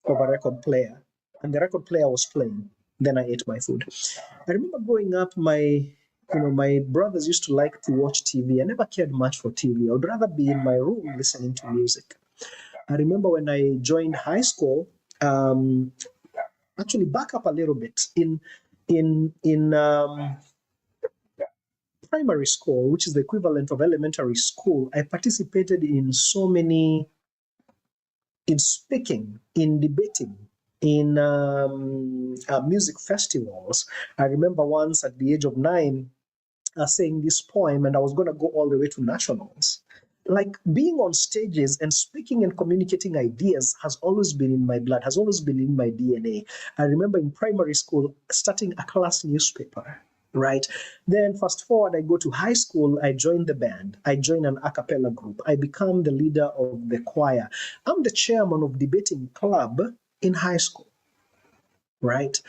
of a record player and the record player was playing. Then I ate my food. I remember growing up, my brothers used to like to watch TV. I never cared much for TV. I would rather be in my room listening to music. I remember when I joined high school, actually back up a little bit, in primary school, which is the equivalent of elementary school, I participated in so many, in speaking, in debating, in music festivals. I remember once at the age of 9, saying this poem, and I was going to go all the way to nationals. Like, being on stages and speaking and communicating ideas has always been in my blood, has always been in my DNA. I remember in primary school starting a class newspaper, right? Then fast forward, I go to high school, I join the band, I join an a cappella group, I become the leader of the choir. I'm the chairman of debating club in high school, right?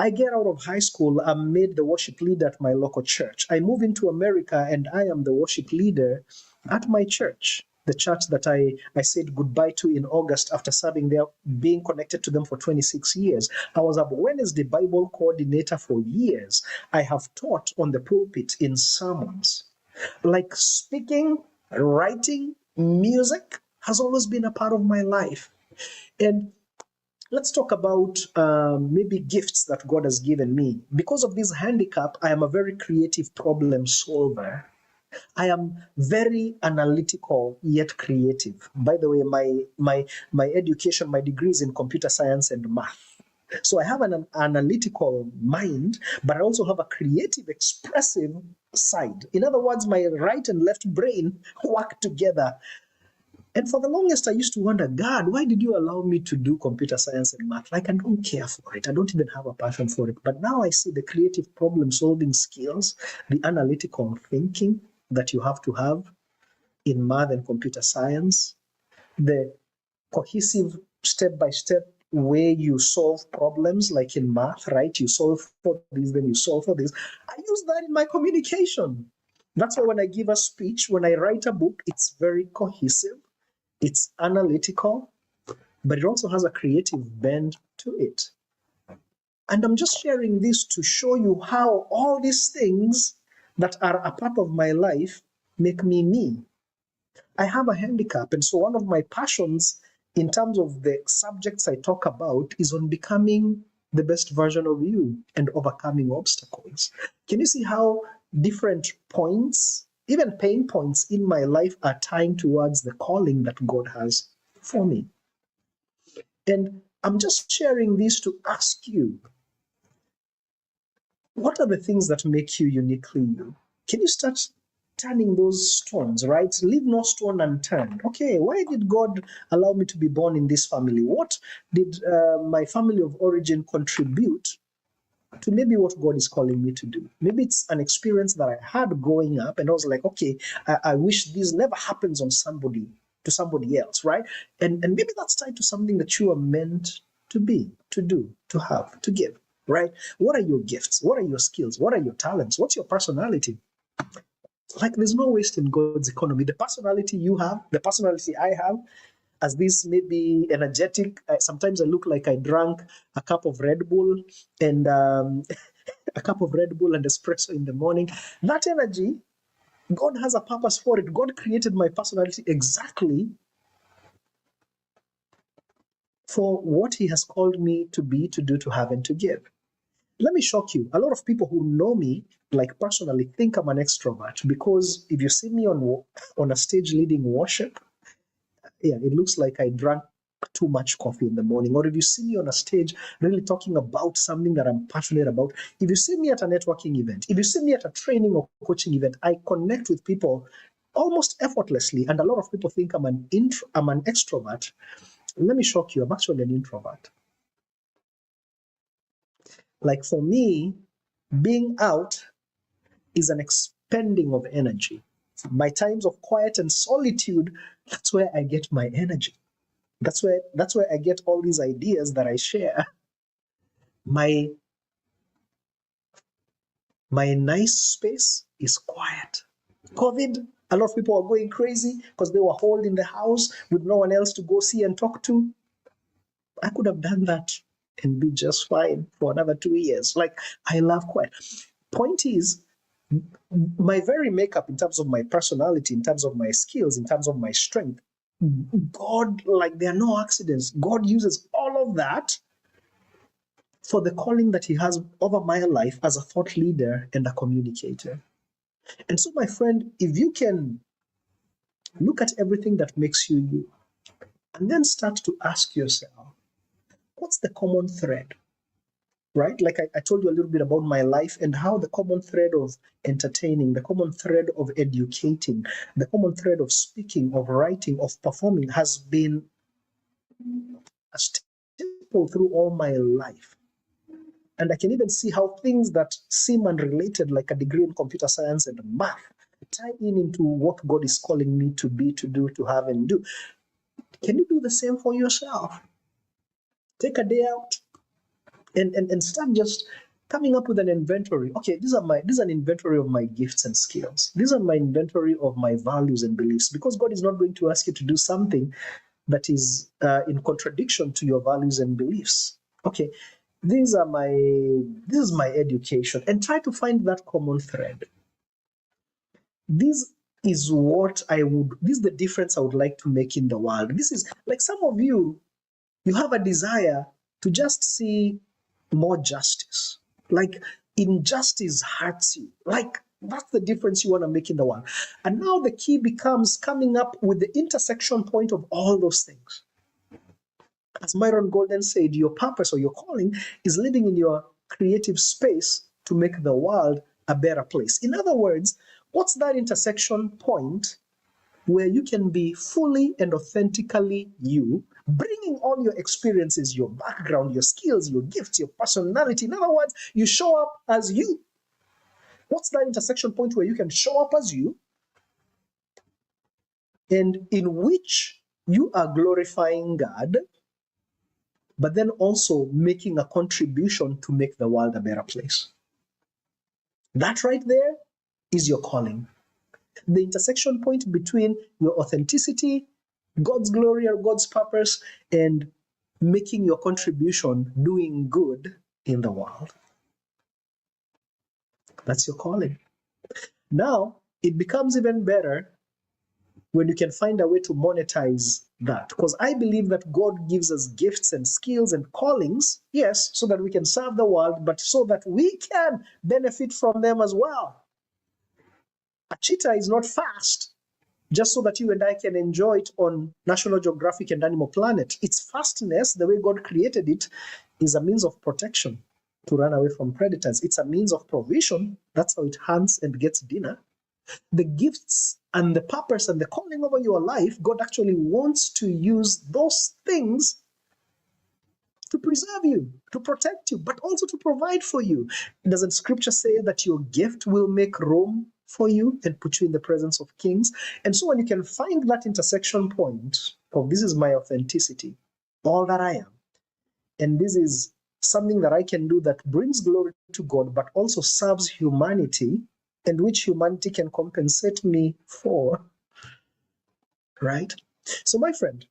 I get out of high school, I'm made the worship leader at my local church. I move into America and I am the worship leader at my church, the church that I said goodbye to in August after serving there, being connected to them for 26 years. I was a Wednesday Bible coordinator for years. I have taught on the pulpit in sermons. Like, speaking, writing, music has always been a part of my life. And let's talk about maybe gifts that God has given me. Because of this handicap, I am a very creative problem solver. I am very analytical yet creative. By the way, my education, my degree is in computer science and math. So I have an analytical mind, but I also have a creative, expressive side. In other words, my right and left brain work together And for the longest, I used to wonder, God, why did you allow me to do computer science and math? Like, I don't care for it. I don't even have a passion for it. But now I see the creative problem solving skills, the analytical thinking that you have to have in math and computer science, the cohesive step by step way you solve problems, like in math, right? You solve for this, then you solve for this. I use that in my communication. That's why when I give a speech, when I write a book, it's very cohesive, it's analytical, but it also has a creative bend to it. And I'm just sharing this to show you how all these things that are a part of my life make me me. I have a handicap, and so one of my passions in terms of the subjects I talk about is on becoming the best version of you and overcoming obstacles. Can you see how different points, even pain points in my life, are tying towards the calling that God has for me? And I'm just sharing this to ask you, what are the things that make you uniquely you? Can you start turning those stones, right? Leave no stone unturned. Okay, why did God allow me to be born in this family? What did my family of origin contribute to maybe what God is calling me to do? Maybe it's an experience that I had growing up, and I was like, okay, I wish this never happens on somebody to somebody else, right? And maybe that's tied to something that you are meant to be, to do, to have, to give, right? What are your gifts? What are your skills? What are your talents? What's your personality? Like, there's no waste in God's economy. The personality you have, the personality I have, as this may be energetic. Sometimes I look like I drank a cup of Red Bull and a cup of Red Bull and espresso in the morning. That energy, God has a purpose for it. God created my personality exactly for what He has called me to be, to do, to have, and to give. Let me shock you. A lot of people who know me, like personally, think I'm an extrovert because if you see me on a stage leading worship, yeah, it looks like I drank too much coffee in the morning. Or if you see me on a stage really talking about something that I'm passionate about, if you see me at a networking event, if you see me at a training or coaching event, I connect with people almost effortlessly. And a lot of people think I'm an extrovert. Let me shock you. I'm actually an introvert. Like, for me, being out is an expending of energy. My times of quiet and solitude, that's where I get my energy. That's where I get all these ideas that I share. My nice space is quiet. COVID, a lot of people are going crazy because they were holed in the house with no one else to go see and talk to. I could have done that and be just fine for another 2 years. Like, I love quiet. Point is, my very makeup in terms of my personality, in terms of my skills, in terms of my strength, God, like, there are no accidents. God uses all of that for the calling that He has over my life as a thought leader and a communicator. And so, my friend, if you can look at everything that makes you you, and then start to ask yourself, what's the common thread? Right? Like, I told you a little bit about my life and how the common thread of entertaining, the common thread of educating, the common thread of speaking, of writing, of performing has been a staple through all my life. And I can even see how things that seem unrelated, like a degree in computer science and math, tie into what God is calling me to be, to do, to have, and do. Can you do the same for yourself? Take a day out and start just coming up with an inventory. Okay, this is an inventory of my gifts and skills. These are my inventory of my values and beliefs, because God is not going to ask you to do something that is in contradiction to your values and beliefs. Okay, this is my education, and try to find that common thread. This is the difference I would like to make in the world. This is, like, some of you have a desire to just see more justice. Like, injustice hurts you. Like, that's the difference you want to make in the world. And now the key becomes coming up with the intersection point of all those things. As Myron Golden said, your purpose or your calling is living in your creative space to make the world a better place. In other words, what's that intersection point where you can be fully and authentically you, bringing all your experiences, your background, your skills, your gifts, your personality. In other words, you show up as you. What's that intersection point where you can show up as you and in which you are glorifying God, but then also making a contribution to make the world a better place? That right there is your calling. The intersection point between your authenticity, God's glory or God's purpose, and making your contribution, doing good in the world. That's your calling. Now, it becomes even better when you can find a way to monetize that. Because I believe that God gives us gifts and skills and callings, yes, so that we can serve the world, but so that we can benefit from them as well. A cheetah is not fast just so that you and I can enjoy it on National Geographic and Animal Planet. Its fastness, the way God created it, is a means of protection to run away from predators. It's a means of provision. That's how it hunts and gets dinner. The gifts and the purpose and the calling over your life, God actually wants to use those things to preserve you, to protect you, but also to provide for you. Doesn't Scripture say that your gift will make room for you and put you in the presence of kings? And so when you can find that intersection point of this is my authenticity, all that I am, and this is something that I can do that brings glory to God, but also serves humanity, and which humanity can compensate me for, right? So my friend,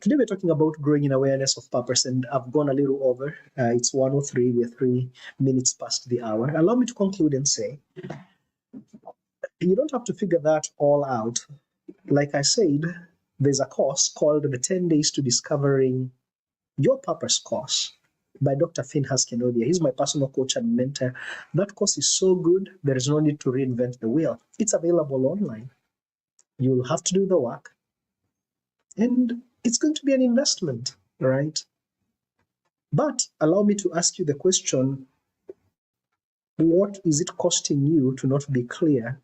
today we're talking about growing in awareness of purpose, and I've gone a little over. It's 1:03, we're 3 minutes past the hour. Allow me to conclude and say, you don't have to figure that all out. Like I said, there's a course called the 10 Days to Discovering Your Purpose course by Dr. Phinehas Kenodia. He's my personal coach and mentor. That course is so good, there is no need to reinvent the wheel. It's available online. You'll have to do the work. And it's going to be an investment, right? But allow me to ask you the question, what is it costing you to not be clear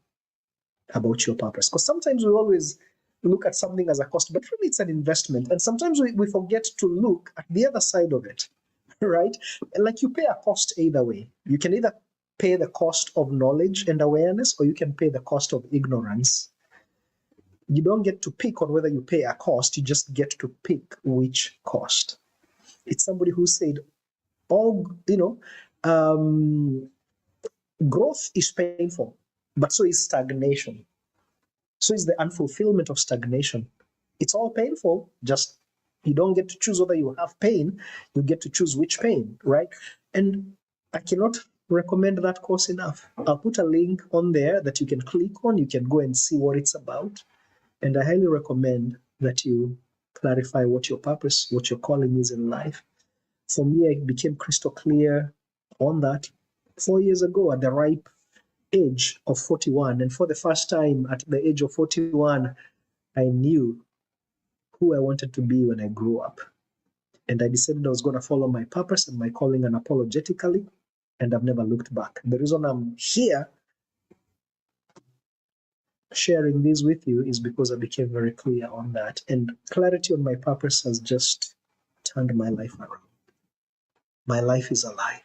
about your purpose? Because sometimes we always look at something as a cost, but really it's an investment. And sometimes we forget to look at the other side of it, right? Like you pay a cost either way. You can either pay the cost of knowledge and awareness, or you can pay the cost of ignorance. You don't get to pick on whether you pay a cost, you just get to pick which cost. It's somebody who said, growth is painful, but so is stagnation. So is the unfulfillment of stagnation. It's all painful, just you don't get to choose whether you have pain, you get to choose which pain, right? And I cannot recommend that course enough. I'll put a link on there that you can click on, you can go and see what it's about. And I highly recommend that you clarify what your purpose, what your calling is in life. For me, I became crystal clear on that 4 years ago at the ripe age of 41. And for the first time at the age of 41, I knew who I wanted to be when I grew up. And I decided I was going to follow my purpose and my calling unapologetically. And I've never looked back. The reason I'm here sharing this with you is because I became very clear on that. And clarity on my purpose has just turned my life around. My life is alive.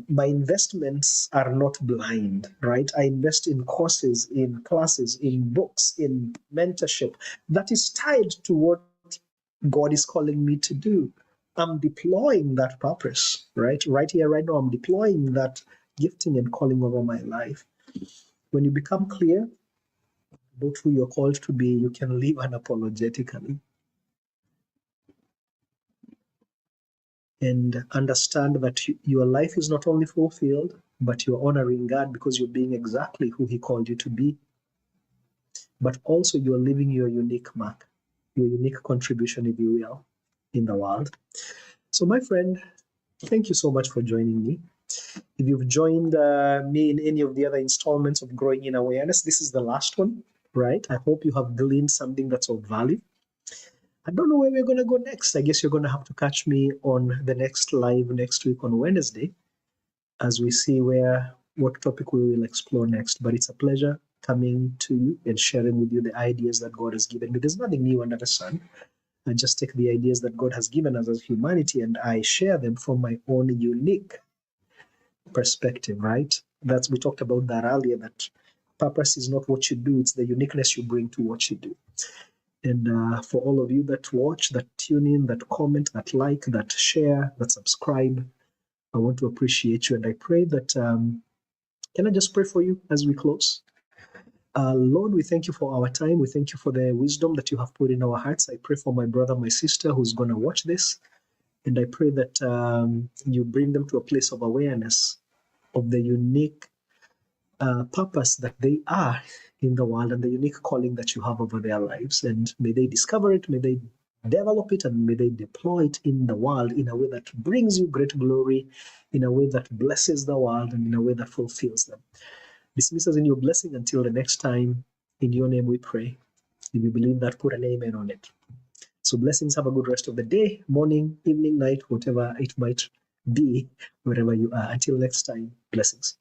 My investments are not blind, right? I invest in courses, in classes, in books, in mentorship that is tied to what God is calling me to do. I'm deploying that purpose, right? Right here, right now, I'm deploying that gifting and calling over my life. When you become clear about who you're called to be, you can live unapologetically and understand that your life is not only fulfilled, but you're honoring God because you're being exactly who He called you to be. But also you're leaving your unique mark, your unique contribution, if you will, in the world. So my friend, thank you so much for joining me. If you've joined me in any of the other installments of Growing in Awareness, this is the last one, right? I hope you have gleaned something that's of value. I don't know where we're going to go next. I guess you're going to have to catch me on the next live next week on Wednesday as we see what topic we will explore next. But it's a pleasure coming to you and sharing with you the ideas that God has given me. There's nothing new under the sun. I just take the ideas that God has given us as humanity and I share them from my own unique perspective, right? We talked about that earlier, that purpose is not what you do, it's the uniqueness you bring to what you do. And for all of you that watch, that tune in, that comment, that like, that share, that subscribe, I want to appreciate you. And I pray that, can I just pray for you as we close? Lord, we thank you for our time. We thank you for the wisdom that you have put in our hearts. I pray for my brother, my sister who's going to watch this. And I pray that you bring them to a place of awareness of the unique purpose that they are in the world and the unique calling that you have over their lives. And may they discover it, may they develop it, and may they deploy it in the world in a way that brings you great glory, in a way that blesses the world, and in a way that fulfills them. Dismiss us in your blessing until the next time. In your name we pray. If you believe that, put an amen on it. So blessings. Have a good rest of the day, morning, evening, night, whatever it might be, wherever you are. Until next time, blessings.